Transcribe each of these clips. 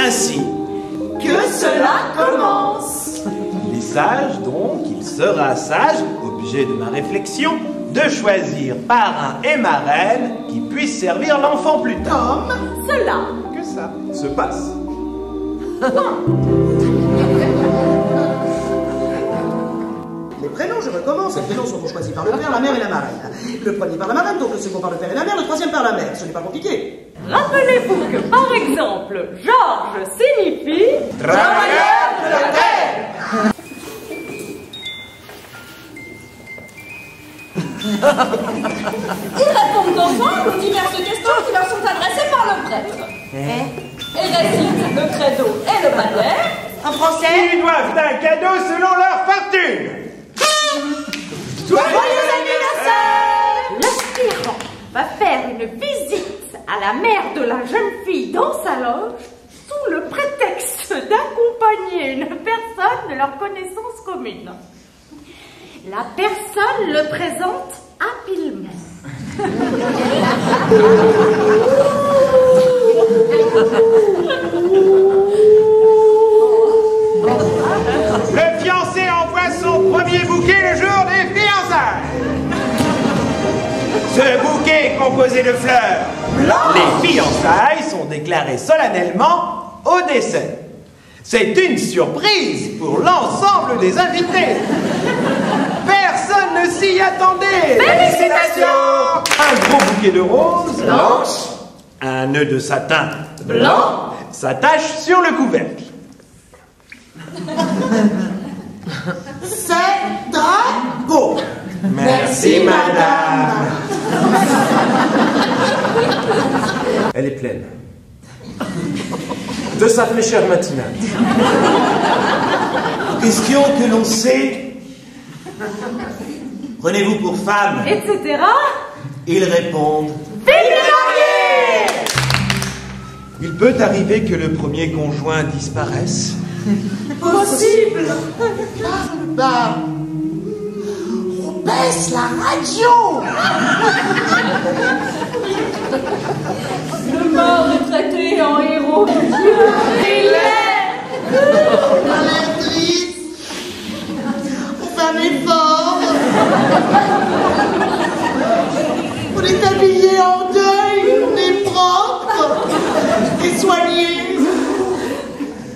Ainsi que cela commence. Il est sage, donc, il sera sage, objet de ma réflexion, de choisir parrain et marraine qui puissent servir l'enfant plus tard. Comme cela. Que ça se passe. Les prénoms, je recommence. Les prénoms sont choisis par le père, la mère et la marraine. Le premier par la marraine, donc le second par le père et la mère, le troisième par la mère. Ce n'est pas compliqué. Rappelez-vous que, par exemple, Georges signifie Travailleur de la terre. Ils répondent ensemble aux diverses questions qui leur sont adressées par le prêtre. Et récitent le credo et le pater. En français. Ils doivent un cadeau selon leur fortune. Joyeux anniversaire. l'aspirant va faire une visite à la mère de la jeune fille dans sa loge sous le prétexte d'accompagner une personne de leur connaissance commune. La personne le présente habilement. Le fiancé envoie son premier bouquet le jour des fiançailles. Ce bouquet est composé de fleurs blanches. Les fiançailles sont déclarées solennellement au décès. C'est une surprise pour l'ensemble des invités. Personne ne s'y attendait. Félicitations. Un gros bouquet de roses Blanches. un nœud de satin Blanc. s'attache sur le couvercle. C'est très beau. Merci, madame. Elle est pleine de sa fraîcheur matinale. Question que l'on sait. Prenez-vous pour femme? Etc. Ils répondent. Il peut arriver que le premier conjoint disparaisse. Possible. Bah, on baisse la radio. Le mort est traité en héros de Dieu. Il l'est. Maladrice. On fait un effort. On est habillé en deuil. On est propre et soigné.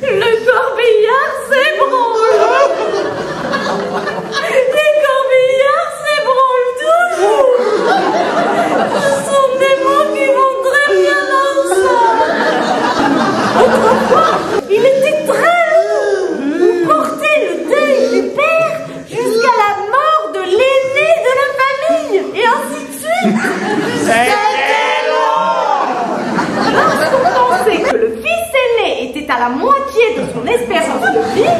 Le corbillard s'ébranle. Le corbillard s'ébranle toujours. Ce sont des mots qui vont très bien ensemble. Autrefois, il était très long. On portait le deuil du père jusqu'à la mort de l'aîné de la famille. Et ainsi de suite. C'était long. Parce qu'on pensait que le fils aîné était à la moitié de son espérance de vie,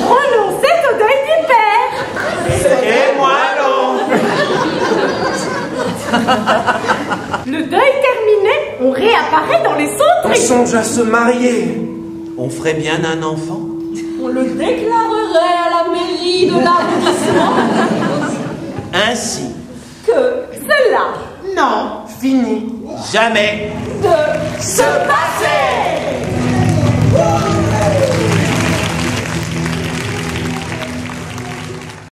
on renonçait au deuil du père. C'était moins long. Le deuil terminé, on réapparaît dans les On sauteries. songe à se marier. On ferait bien un enfant? On le déclarerait à la mairie de l'arrondissement Ainsi, que Cela Non. Fini. jamais de se passer.